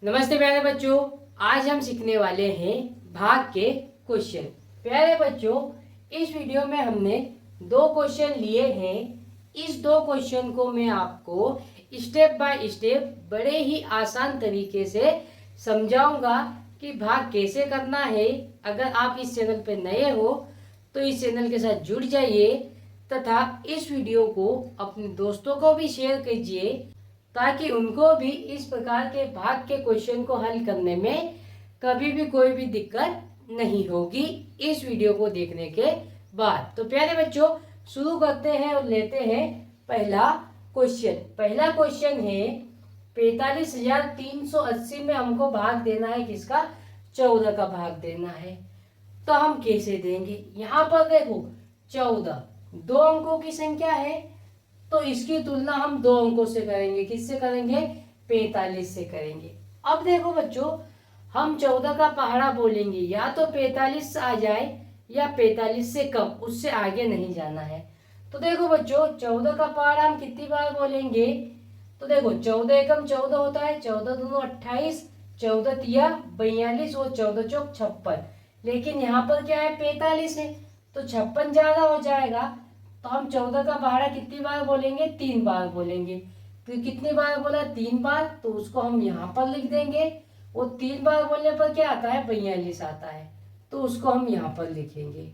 नमस्ते प्यारे बच्चों, आज हम सीखने वाले हैं भाग के क्वेश्चन। प्यारे बच्चों, इस वीडियो में हमने दो क्वेश्चन लिए हैं। इस दो क्वेश्चन को मैं आपको स्टेप बाय स्टेप बड़े ही आसान तरीके से समझाऊंगा कि भाग कैसे करना है। अगर आप इस चैनल पर नए हो तो इस चैनल के साथ जुड़ जाइए तथा इस वीडियो को अपने दोस्तों को भी शेयर कीजिए ताकि उनको भी इस प्रकार के भाग के क्वेश्चन को हल करने में कभी भी कोई भी दिक्कत नहीं होगी इस वीडियो को देखने के बाद। तो प्यारे बच्चों, शुरू करते हैं और लेते हैं पहला क्वेश्चन। पहला क्वेश्चन है 45,380 में हमको भाग देना है किसका? 14 का भाग देना है। तो हम कैसे देंगे? यहाँ पर देखो 14 दो अंकों की संख्या है, तो इसकी तुलना हम दो अंकों से करेंगे। किससे करेंगे? 45 से करेंगे। अब देखो बच्चों, हम 14 का पहाड़ा बोलेंगे, या तो 45 आ जाए या 45 से कम, उससे आगे नहीं जाना है। तो देखो बच्चों, 14 का पहाड़ा हम कितनी बार बोलेंगे? तो देखो 14 एकम 14 होता है, 14 दूनी 28, 14 तिया 42 और 14 चौक 56। लेकिन यहाँ पर क्या है? 45 है, तो 56 ज्यादा हो जाएगा। तो हम 14 का पहाड़ा कितनी बार बोलेंगे? 3 बार बोलेंगे। तो कितनी बार बोला? 3 बार, तो उसको हम यहाँ पर लिख देंगे। और 3 बार बोलने पर क्या आता है? 42 आता है, तो उसको हम यहाँ पर लिखेंगे।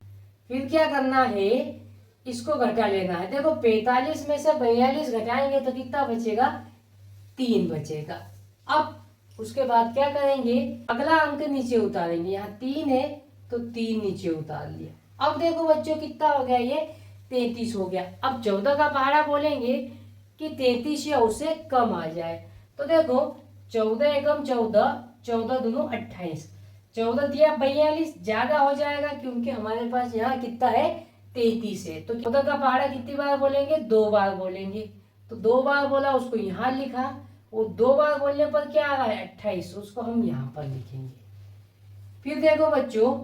फिर क्या करना है? इसको घटा लेना है। देखो 45 में से 42 घटाएंगे तो कितना बचेगा? 3 बचेगा। अब उसके बाद क्या करेंगे? अगला अंक नीचे उतारेंगे। यहाँ 3 है तो 3 नीचे उतार लिया। अब देखो बच्चों, कितना हो गया? ये 33 हो गया। अब 14 का पहाड़ा बोलेंगे कि 33 या उससे कम आ जाए। तो देखो 14 एकम 14, 14 दूनी 28, 14 दिया 42, ज्यादा हो जाएगा क्योंकि हमारे पास यहाँ कितना है? 33 है। तो 14 का पहाड़ा कितनी बार बोलेंगे? 2 बार बोलेंगे। तो 2 बार बोला, उसको यहाँ लिखा। और 2 बार बोलने पर क्या आ रहा है? 28, उसको हम यहाँ पर लिखेंगे। फिर देखो बच्चों,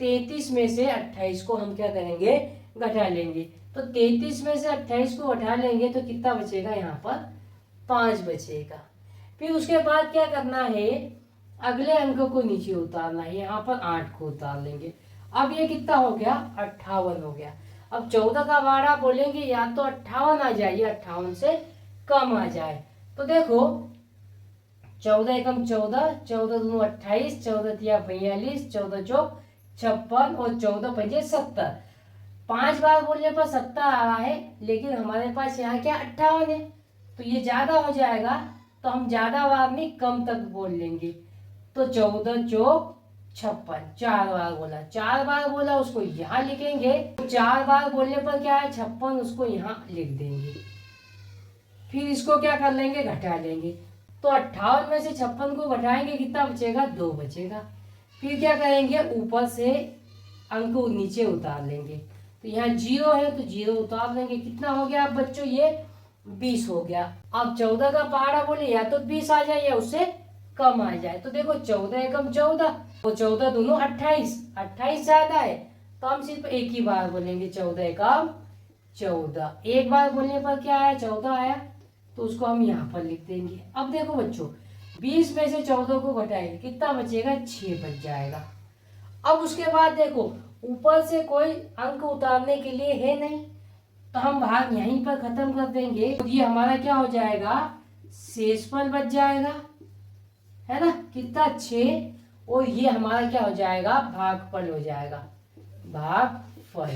33 में से 28 को हम क्या करेंगे? घटा लेंगे। तो 33 में से 28 को घटा लेंगे तो कितना बचेगा? यहाँ पर 5 बचेगा। फिर उसके बाद क्या करना है? अगले अंक को नीचे उतारना है। यहाँ पर 8 को उतार लेंगे। अब ये कितना हो गया? 58 हो गया। अब 14 का बाड़ा बोलेंगे, या तो 58 आ जाए या 58 से कम आ जाए। तो देखो 14 एकम 14, 14 दूनी 28, 14 तिया 42, 14 चौक 56 और 14 पंजे 70। 5 बार बोलने पर 70 आ रहा है, लेकिन हमारे पास यहाँ क्या 58 है, तो ये ज्यादा हो जाएगा। तो हम ज्यादा बार नहीं, कम तक बोल लेंगे। तो 14 चौक 56, 4 बार बोला। 4 बार बोला, उसको यहाँ लिखेंगे। 4 बार बोलने पर क्या है? 56, उसको यहाँ लिख देंगे। फिर इसको क्या कर लेंगे? घटा लेंगे। तो 58 में से 56 को घटाएंगे, कितना बचेगा? 2 बचेगा। फिर क्या करेंगे? ऊपर से अंक को नीचे उतार लेंगे। तो यहाँ 0 है तो 0 उतार लेंगे। कितना हो गया अब बच्चों? ये 20 हो गया। अब 14 का पहाड़ा बोले, या तो 20 आ जाए या उससे कम आ जाए। तो देखो 14 एकम 14, तो 14 दूनी 28, 28 ज्यादा है, तो हम सिर्फ एक ही बार बोलेंगे 14 एकम 14। एक बार बोलने पर क्या आया? 14 आया, तो उसको हम यहाँ पर लिख देंगे। अब देखो बच्चों, 20 में से 14 को घटाएंगे, कितना बचेगा? 6 बच जाएगा। अब उसके बाद देखो, ऊपर से कोई अंक उतारने के लिए है नहीं, तो हम भाग यहीं पर खत्म कर देंगे। तो ये हमारा क्या हो जाएगा? शेषफल बच जाएगा, है ना? कितना? 6। और ये हमारा क्या हो जाएगा? भागफल हो जाएगा। भागफल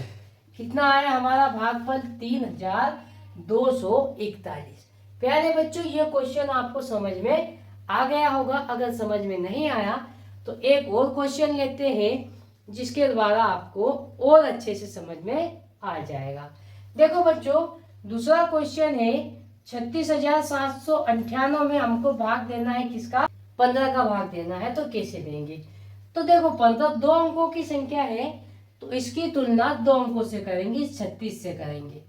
कितना आया हमारा? भागफल 3241। प्यारे बच्चों, ये क्वेश्चन आपको समझ में आ गया होगा। अगर समझ में नहीं आया तो एक और क्वेश्चन लेते हैं, जिसके द्वारा आपको और अच्छे से समझ में आ जाएगा। देखो बच्चों, दूसरा क्वेश्चन है 36,798 में हमको भाग देना है किसका? 15 का भाग देना है। तो कैसे देंगे? तो देखो 15 दो अंकों की संख्या है, तो इसकी तुलना दो अंकों से करेंगे, 36 से करेंगे।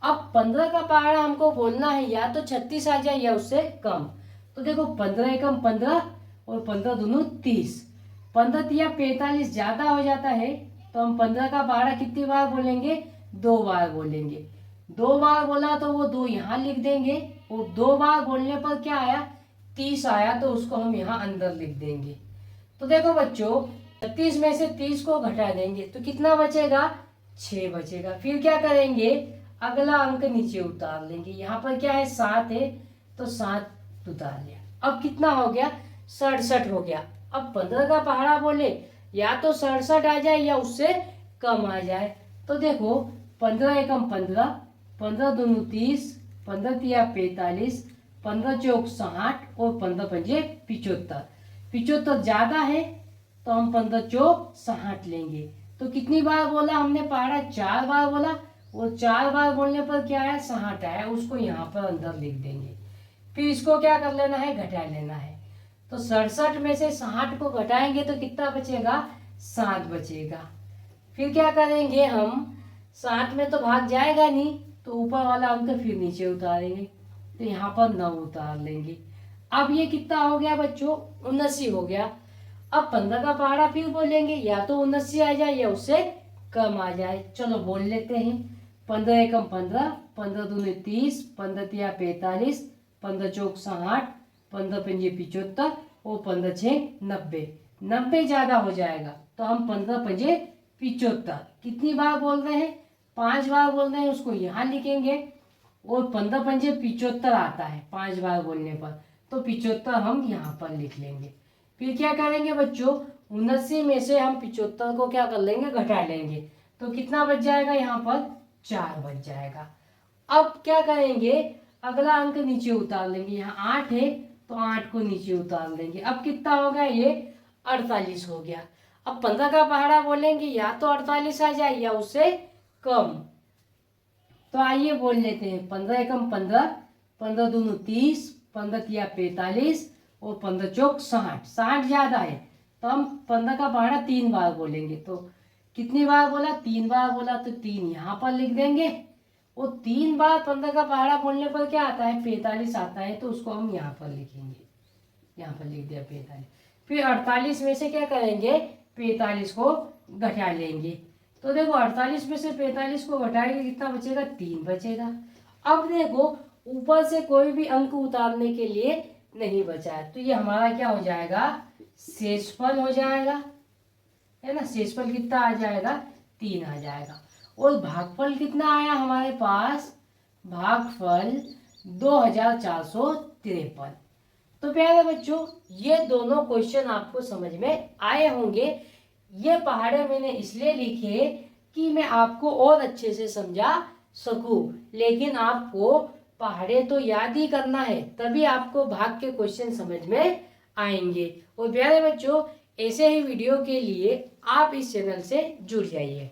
अब 15 का पहाड़ा हमको बोलना है, या तो 36 आ जाए या उससे कम। तो देखो 15 एकम 15 और 15 दूनी 30, 15 तिया 45 ज्यादा हो जाता है, तो हम 15 का पहाड़ा कितनी बार बोलेंगे? 2 बार बोलेंगे। 2 बार बोला तो वो 2 यहाँ लिख देंगे। और 2 बार बोलने पर क्या आया? 30 आया तो उसको हम यहाँ अंदर लिख देंगे। तो देखो बच्चों 36 में से 30 को घटा देंगे तो कितना बचेगा, 6 बचेगा। फिर क्या करेंगे, अगला अंक नीचे उतार लेंगे। यहाँ पर क्या है, 7 है तो 7 उतार लिया। अब कितना हो गया, 67 हो गया। अब 15 का पहाड़ा बोले या तो 67 आ जाए या उससे कम आ जाए। तो देखो 15 एकम 15, 15 दूनी 30, 15 तिया 45, 15 चौक 60 और 15 पंजे 75। 75 ज्यादा है तो हम 15 चौक 60 लेंगे। तो कितनी बार बोला हमने पहाड़ा, 4 बार बोला, और 4 बार बोलने पर क्या आया, 60 आया। उसको यहाँ पर अंदर लिख देंगे। फिर इसको क्या कर लेना है, घटा लेना है। तो 67 में से 60 को घटाएंगे तो कितना बचेगा, 7 बचेगा। फिर क्या करेंगे हम, 60 में तो भाग जाएगा नहीं तो ऊपर वाला अंक फिर नीचे उतारेंगे। तो यहाँ पर 9 उतार लेंगे। अब ये कितना हो गया बच्चों, 79 हो गया। अब 15 का पहाड़ा फिर बोलेंगे, या तो 79 आ जाए या उससे कम आ जाए। चलो बोल लेते हैं। 15 एकम 15, 15 दूनी 30, 15 तिया 45, 15 चौक 60, 15 पंजे 75 और 15 छः 90। 90 ज्यादा हो जाएगा तो हम 15 पंजे 75 कितनी बार बोल रहे हैं, 5 बार बोल रहे हैं, उसको यहाँ लिखेंगे। और 15 पंजे 75 आता है 5 बार बोलने पर, तो 75 हम यहाँ पर लिख लेंगे। फिर क्या करेंगे बच्चों, 79 में से हम 75 को क्या कर लेंगे, घटा लेंगे। तो कितना बच जाएगा, यहाँ पर 4 बच जाएगा। अब क्या करेंगे, अगला अंक नीचे उतार लेंगे। यहाँ 8 है तो 8 को नीचे उतार लेंगे। अब कितना हो गया, ये 48 हो गया। अब 15 का पहाड़ा बोलेंगे, या तो 48 आ जाए या उससे कम। तो आइए बोल लेते हैं। 15 एकम 15, 15 दूनी 30, 15 तिया 45 और 15 चौक 60। 60 ज्यादा है तो हम 15 का पहाड़ा 3 बार बोलेंगे। तो कितनी बार बोला, 3 बार बोला, तो 3 यहाँ पर लिख देंगे। और 3 बार 15 का पहाड़ा बोलने पर क्या आता है, 45 आता है, तो उसको हम यहाँ पर लिखेंगे। यहाँ पर लिख दिया 45। फिर 48 में से क्या करेंगे, 45 को घटा लेंगे। तो देखो 48 में से 45 को घटाएंगे कितना बचेगा, 3 बचेगा। अब देखो ऊपर से कोई भी अंक उतारने के लिए नहीं बचा है, तो ये हमारा क्या हो जाएगा, शेषफल हो जाएगा, है ना। शेषफल कितना आ जाएगा, 3 आ जाएगा। और भागफल कितना आया हमारे पास, भागफल 2453। तो प्यारे बच्चों ये दोनों क्वेश्चन आपको समझ में आए होंगे। ये पहाड़े मैंने इसलिए लिखे कि मैं आपको और अच्छे से समझा सकूं, लेकिन आपको पहाड़े तो याद ही करना है, तभी आपको भाग के क्वेश्चन समझ में आएंगे। और प्यारे बच्चों ऐसे ही वीडियो के लिए आप इस चैनल से जुड़ जाइए।